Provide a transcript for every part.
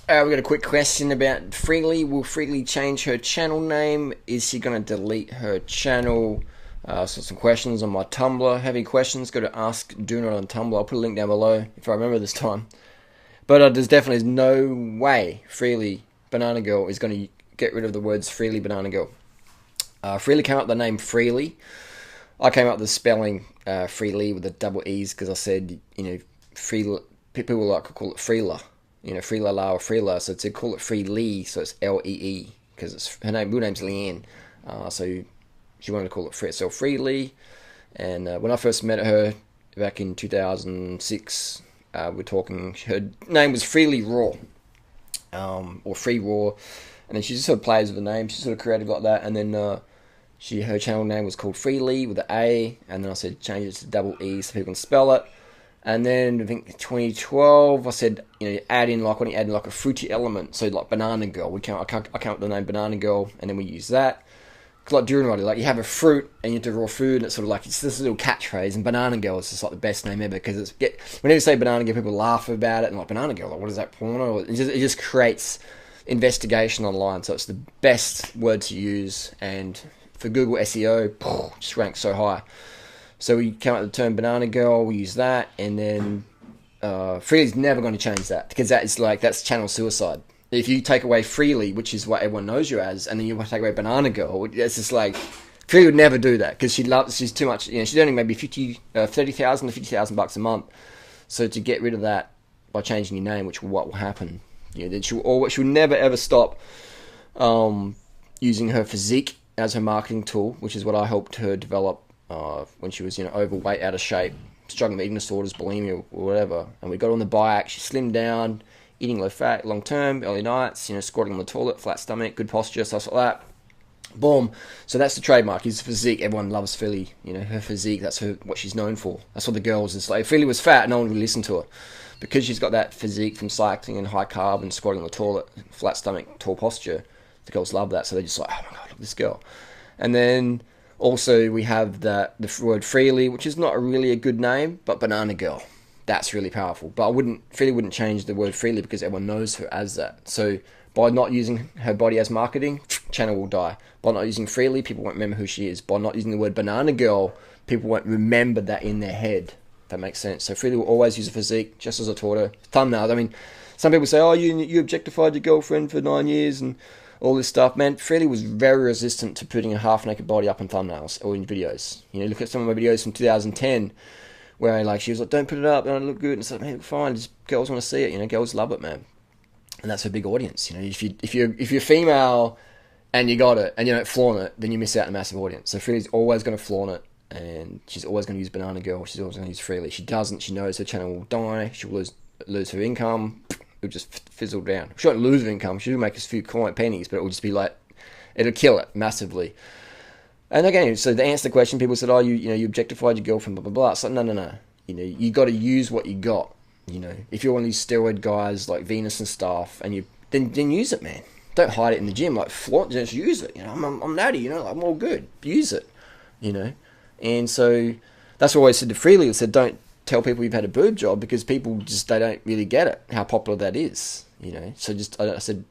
We got a quick question about Freelee. Will Freelee change her channel name? Is she going to delete her channel? So some questions on my Tumblr. Have any questions? Go to Ask Doona on Tumblr. I'll put a link down below if I remember this time. But there's definitely no way Freelee Banana Girl is going to get rid of the words Freelee Banana Girl. Freelee came up with the name Freelee. I came up with the spelling Freelee with the double E's because I said, Free, people like to call it Freela. Freela La or Freela, so to call it Freelee, so it's L-E-E, because her real name's Leanne, so she wanted to call it Freelee, and when I first met her back in 2006, we're talking, her name was Freelee Raw, or Free Raw, and then she just sort of plays with the name, she sort of created like that, and then her channel name was called Freelee with an A, and then I said change it to double E so people can spell it. And then I think 2012, I said, add in like when you add in like a fruity element, so like Banana Girl. I came up with the name Banana Girl, and then we use that. Cause like during like you have a fruit and you have to raw food, and it's sort of like it's this little catchphrase. And Banana Girl is just like the best name ever because whenever you say Banana Girl, people laugh about it and like Banana Girl, like what is that porno? It just creates investigation online, so it's the best word to use. And for Google SEO, just ranks so high. So we came up with the term Banana Girl, we use that, and then Freelee's never going to change that, because that's channel suicide. If you take away Freelee, which is what everyone knows you as, and then you want to take away Banana Girl, it's just like, Freelee would never do that, because she's too much, she's earning maybe $30,000 to $50,000 a month, so to get rid of that by changing your name, which what will happen, she'll never ever stop using her physique as her marketing tool, which is what I helped her develop when she was overweight, out of shape, struggling with eating disorders, bulimia or whatever, and we got on the bike. She slimmed down, eating low fat, long term, early nights, squatting on the toilet, flat stomach, good posture, stuff like that. Boom. So that's the trademark. His physique. Everyone loves Freelee. Her physique. That's what she's known for. That's what the girls is like. If Freelee was fat, no one would listen to her, because she's got that physique from cycling and high carb and squatting on the toilet, flat stomach, tall posture. The girls love that, so they're just like, oh my god, look at this girl. And then also, we have the word Freelee, which is not really a good name, but Banana Girl. That's really powerful. But Freelee wouldn't change the word Freelee because everyone knows her as that. So by not using her body as marketing, channel will die. By not using Freelee, people won't remember who she is. By not using the word Banana Girl, people won't remember that in their head. If that makes sense. So Freelee will always use a physique, just as I taught her. Thumbnails. I mean, some people say, oh, you objectified your girlfriend for 9 years and all this stuff. Man, Freelee was very resistant to putting a half-naked body up in thumbnails or in videos. Look at some of my videos from 2010 where she was like, don't put it up, don't look good. And it's like, man, fine, just girls want to see it. Girls love it, man. And that's her big audience. If you're female and you got it and you don't flaunt it, then you miss out on a massive audience. So Freelee's always going to flaunt it, and she's always going to use Banana Girl. She's always going to use Freelee. She doesn't. She knows her channel will die. She'll lose her income. It'll just fizzle down. She won't lose income. She'll make a few pennies, but it will just be like, it'll kill it massively. And again, so to answer the question, people said, oh, you objectified your girlfriend, blah, blah, blah. It's like, no. You got to use what you got. If you're one of these steroid guys like Venus and stuff, and then use it, man. Don't hide it in the gym. Like, flaunt, just use it. I'm natty, I'm all good. Use it, And so that's what I always said to Freelee. I said, don't tell people you've had a boob job, because people they don't really get it, how popular that is, So I said,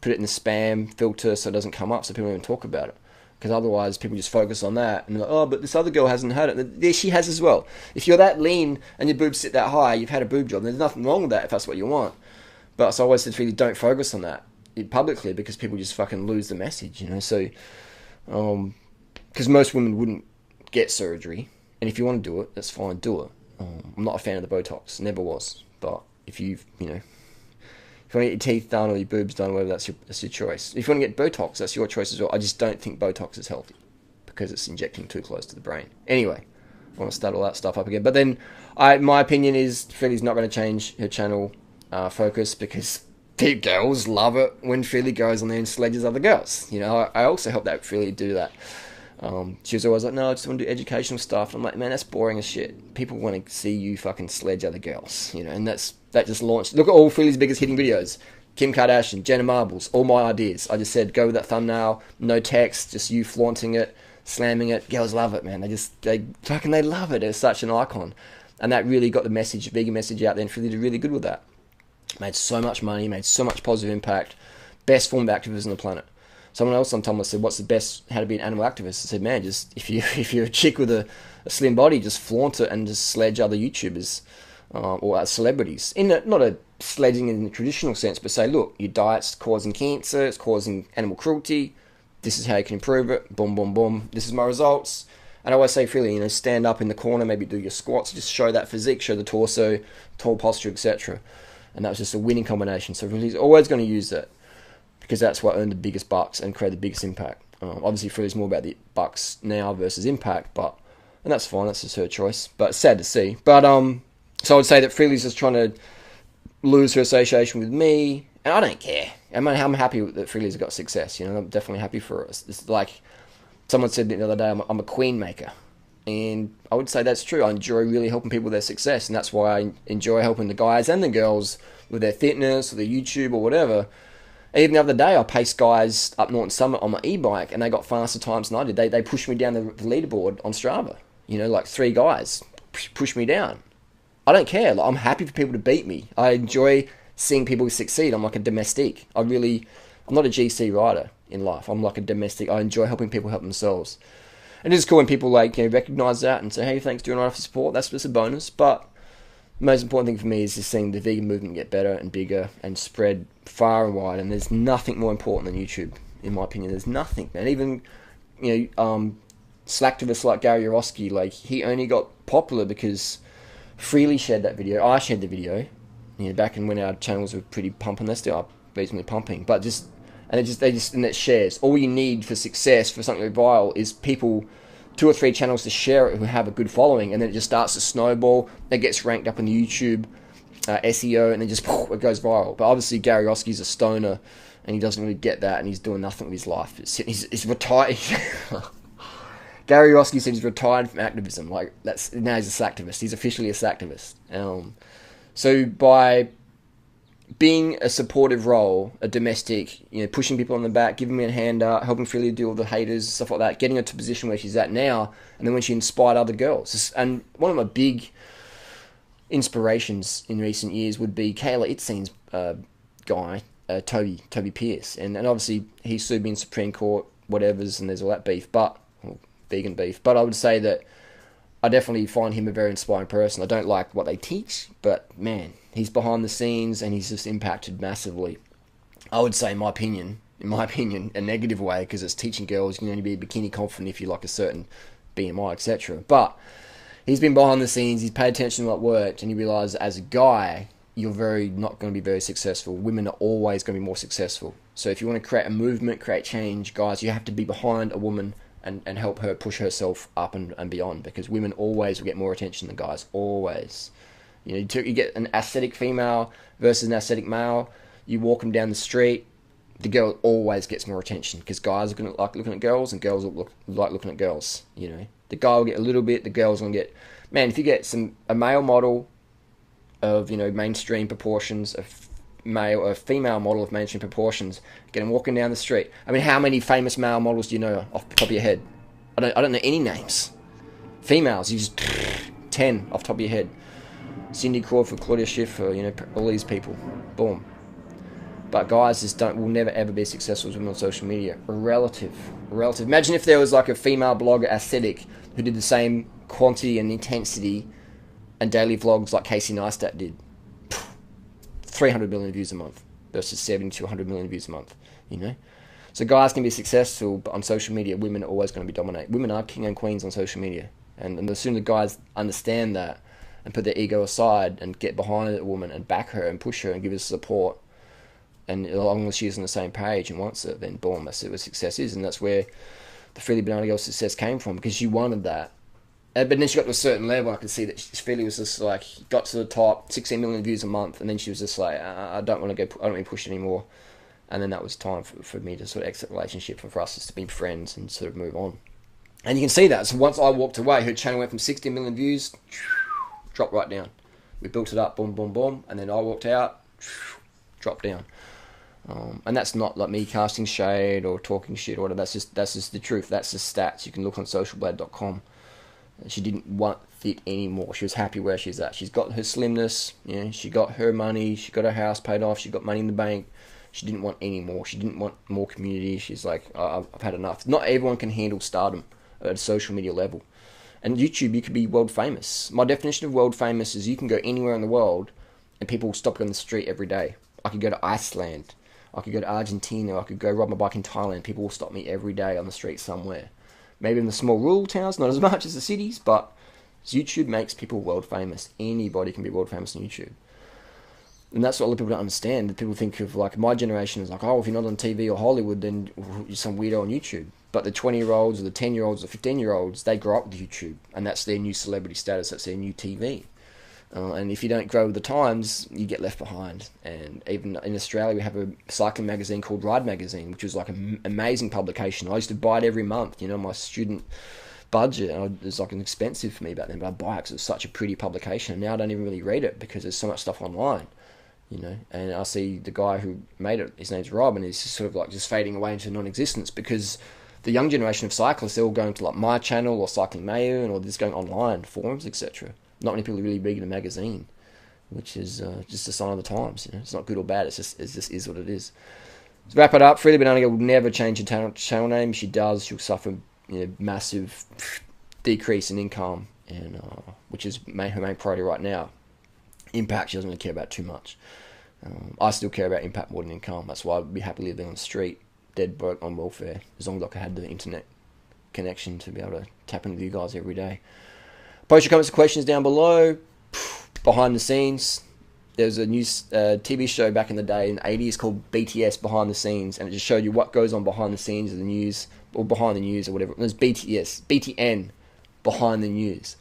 put it in the spam filter so it doesn't come up, so people don't even talk about it, because otherwise people just focus on that and they're like, oh, but this other girl hasn't had it. Yeah, she has as well. If you're that lean and your boobs sit that high, you've had a boob job. There's nothing wrong with that if that's what you want. But so I always said, really, don't focus on that publicly, because people just fucking lose the message, So, because most women wouldn't get surgery, and if you want to do it, that's fine, do it. I'm not a fan of the Botox, never was. But if you want to get your teeth done or your boobs done, whatever, that's your choice. If you want to get Botox, that's your choice as well. I just don't think Botox is healthy, because it's injecting too close to the brain. Anyway, I want to start all that stuff up again. But then, my opinion is Freelee's not going to change her channel focus, because girls love it when Freelee goes on there and sledges other girls. I also helped that Freelee do that. She was always like, no, I just want to do educational stuff. I'm like, man, that's boring as shit. People want to see you fucking sledge other girls, and that just launched. Look at all Freelee's biggest hitting videos. Kim Kardashian, Jenna Marbles, all my ideas. I just said, go with that thumbnail, no text, just you flaunting it, slamming it. Girls love it, man. They love it. It's such an icon. And that really got the message, vegan message out there, and Freelee did really good with that. made so much money, made so much positive impact, best form of activism on the planet. Someone else sometime said, "What's the best? How to be an animal activist?" I said, "Man, just if you're a chick with a slim body, just flaunt it and just sledge other YouTubers or celebrities. Not a sledging in the traditional sense, but say, look, your diet's causing cancer, it's causing animal cruelty. This is how you can improve it. Boom, boom, boom. This is my results." And I always say, Freelee, stand up in the corner, maybe do your squats, just show that physique, show the torso, tall posture, etc. And that was just a winning combination. So Freelee's always going to use that, because that's what earned the biggest bucks and created the biggest impact. Obviously, Freelee's more about the bucks now versus impact, and that's fine. That's just her choice. But it's sad to see. But so I would say that Freelee's just trying to lose her association with me, and I don't care. I'm happy that Freelee's got success. I'm definitely happy for us. It's like someone said the other day, I'm a queen maker, and I would say that's true. I enjoy really helping people with their success, and that's why I enjoy helping the guys and the girls with their fitness or their YouTube or whatever. Even the other day, I paced guys up Norton Summit on my e-bike, and they got faster times than I did. They pushed me down the leaderboard on Strava. Like 3 guys pushed me down. I don't care. I'm happy for people to beat me. I enjoy seeing people succeed. I'm like a domestique. I'm not a GC rider in life. I'm like a domestic. I enjoy helping people help themselves. And it's cool when people recognize that and say, "Hey, thanks, doing right for support." That's just a bonus. But the most important thing for me is just seeing the vegan movement get better and bigger and spread far and wide. And there's nothing more important than YouTube, in my opinion. There's nothing, man. Even slacktivists like Gary Yourofsky, he only got popular because Freelee shared that video. I shared the video, back in when our channels were pretty pumping. They're still reasonably pumping, but it shares. All you need for success, for something to be viral, is people, 2 or 3 channels to share it who have a good following, and then it just starts to snowball. It gets ranked up in the YouTube SEO, and then just it goes viral. But obviously Gary Yourofsky's a stoner, and he doesn't really get that, and he's doing nothing with his life. He's retired. Gary Yourofsky said he's retired from activism. Now he's a slacktivist. He's officially a slacktivist. So by being a supportive role, a domestic, pushing people on the back, giving me a hand up, helping Freelee deal with the haters, stuff like that, getting her to a position where she's at now, and then when she inspired other girls. And one of my big inspirations in recent years would be Kayla Itzeen's guy, Toby Pierce. And obviously he sued me in Supreme Court, whatevers, and there's all that beef, vegan beef. But I would say that I definitely find him a very inspiring person. I don't like what they teach, but man, he's behind the scenes and he's just impacted massively. I would say, in my opinion, a negative way, because it's teaching girls you can only be bikini confident if you like a certain BMI, etc. But he's been behind the scenes, he's paid attention to what worked, and he realised as a guy, you're not going to be very successful. Women are always going to be more successful. So if you want to create a movement, create change, guys, you have to be behind a woman and help her push herself up and beyond, because women always will get more attention than guys, always. You get an aesthetic female versus an aesthetic male, you walk them down the street, the girl always gets more attention, because guys are going to like looking at girls, and girls will like looking at girls. The guy will get a little bit, the girl's going to get... Man, if you get a male model of, mainstream proportions, a female model of mainstream proportions, get them walking down the street. I mean, how many famous male models do you know off the top of your head? I don't know any names. Females, you just 10 off the top of your head. Cindy Crawford, Claudia Schiffer, all these people. Boom. But guys will never ever be successful as women on social media. Relative. Imagine if there was a female blogger aesthetic who did the same quantity and intensity and daily vlogs like Casey Neistat did. 300 million views a month versus 70 to 100 million views a month, So guys can be successful, but on social media, women are always going to be dominate. Women are king and queens on social media. And the sooner the guys understand that and put their ego aside and get behind a woman and back her and push her and give her support, and as long as she's on the same page and wants it, then boom, that's what success is. And that's where the Freelee Banana Girl success came from, because she wanted that. But then she got to a certain level. I could see that Freelee was just got to the top, 16 million views a month, and then she was just I don't want to go, I don't want to push anymore. And then that was time for me to sort of exit the relationship and for us just to be friends and sort of move on. And you can see that. So once I walked away, her channel went from 16 million views, dropped right down. We built it up, boom, boom, boom, and then I walked out, dropped down. And that's not like me casting shade or talking shit or whatever. That's just the truth. That's the stats. You can look on socialblade.com. She didn't want fit anymore. She was happy where she's at. She's got her slimness, you know, she got her money, she got her house paid off, she got money in the bank. She didn't want any more. She didn't want more community. She's like, I've had enough. Not everyone can handle stardom at a social media level. And YouTube, you could be world famous. My definition of world famous is you can go anywhere in the world and people will stop you on the street every day. I could go to Iceland. I could go to Argentina. I could go ride my bike in Thailand. People will stop me every day on the street somewhere. Maybe in the small rural towns, not as much as the cities, but YouTube makes people world famous. Anybody can be world famous on YouTube. And that's what a lot of people don't understand. People think of, like, my generation is like, oh, if you're not on TV or Hollywood, then you're some weirdo on YouTube. But the 20-year-olds or the 10-year-olds or 15-year-olds, they grow up with YouTube. And that's their new celebrity status. That's their new TV. And if you don't grow with the times, you get left behind. And even in Australia, we have a cycling magazine called Ride Magazine, which was like an amazing publication. I used to buy it every month, you know, my student budget. And it was like expensive for me back then, but I buy it because it was such a pretty publication. And now I don't even really read it because there's so much stuff online, you know. And I see the guy who made it, his name's Rob, and he's just sort of like just fading away into non-existence because the young generation of cyclists, they're all going to like my channel or Cycling Mayo or just going online, forums, etc. Not many people really read a magazine, which is just a sign of the times. You know, it's not good or bad. It just is what it is. To wrap it up, Freelee Banana will never change her channel name. If she does, she'll suffer, you know, massive decrease in income, and which is her main priority right now. Impact, she doesn't really care about too much. I still care about impact more than income. That's why I'd be happy living on the street, dead broke on welfare, as long as I had the internet connection to be able to tap into you guys every day. Post your comments and questions down below. Behind the scenes, there was a news TV show back in the day in the 80s called BTS Behind the Scenes, and it just showed you what goes on behind the scenes of the news, or behind the news or whatever. There's BTN Behind the News,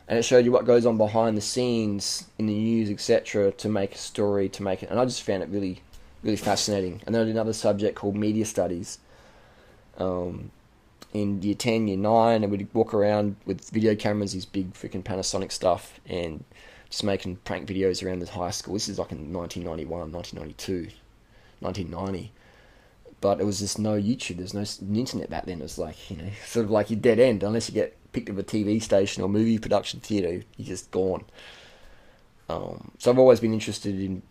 and it showed you what goes on behind the scenes in the news, etc., to make a story, to make it. And I just found it really, really fascinating. And then I did another subject called media studies. In year 10, year 9, and we'd walk around with video cameras, these big freaking Panasonic stuff, and just making prank videos around the high school. This is like in 1991, 1992, 1990. But it was just no YouTube. There's no internet back then. It was like, you know, sort of like your dead end. Unless you get picked up a TV station or movie production theatre, you're just gone. So I've always been interested in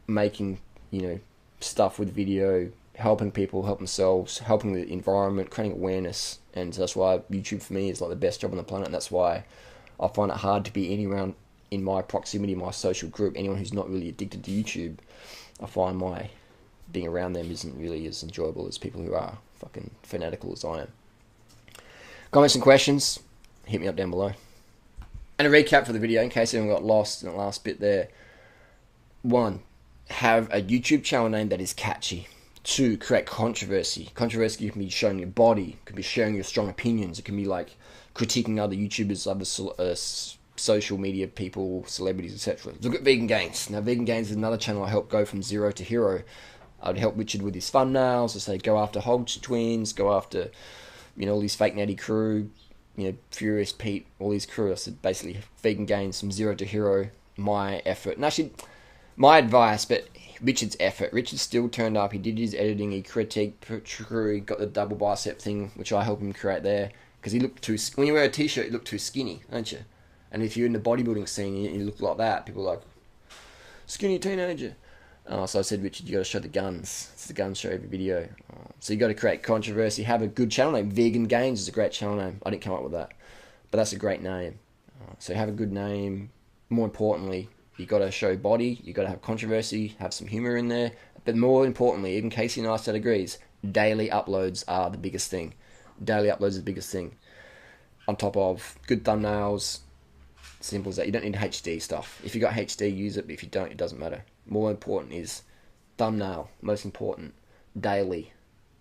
making, you know, stuff with video, helping people help themselves, helping the environment, creating awareness. And so that's why YouTube for me is like the best job on the planet. And that's why I find it hard to be anywhere in my proximity, my social group, anyone who's not really addicted to YouTube. I find my being around them isn't really as enjoyable as people who are fucking fanatical as I am. Comments and questions, hit me up down below. And a recap for the video, in case anyone got lost in the last bit there. 1, have a YouTube channel name that is catchy. 2, create controversy. Controversy can be showing your body, it can be sharing your strong opinions, it can be like critiquing other YouTubers, other social media people, celebrities, etc. Look at Vegan Gains. Now, Vegan Gains is another channel I helped go from zero to hero. I'd help Richard with his thumbnails. I say go after Hodge twins, go after, you know, all these fake natty crew, you know, Furious Pete, all these crew. I said basically Vegan Gains from zero to hero. My effort, and actually my advice, but Richard's effort. Richard still turned up. He did his editing. He critiqued crew. He got the double bicep thing, which I helped him create there, because he looked too. When you wear a t-shirt, you look too skinny, don't you? And if you're in the bodybuilding scene, you look like that. People are like, skinny teenager. So I said, Richard, you got to show the guns. It's the gun show every video. So you got to create controversy. Have a good channel name. Vegan Gains is a great channel name. I didn't come up with that, but that's a great name. So have a good name. More importantly, you got to show body. You got to have controversy. Have some humor in there. But more importantly, even Casey Neistat agrees, daily uploads are the biggest thing. Daily uploads is the biggest thing. On top of good thumbnails. Simple as that. You don't need HD stuff. If you got HD, use it. But if you don't, it doesn't matter. More important is thumbnail. Most important. Daily.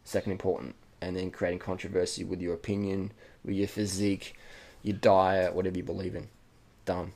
Second important. And then creating controversy with your opinion, with your physique, your diet, whatever you believe in. Done.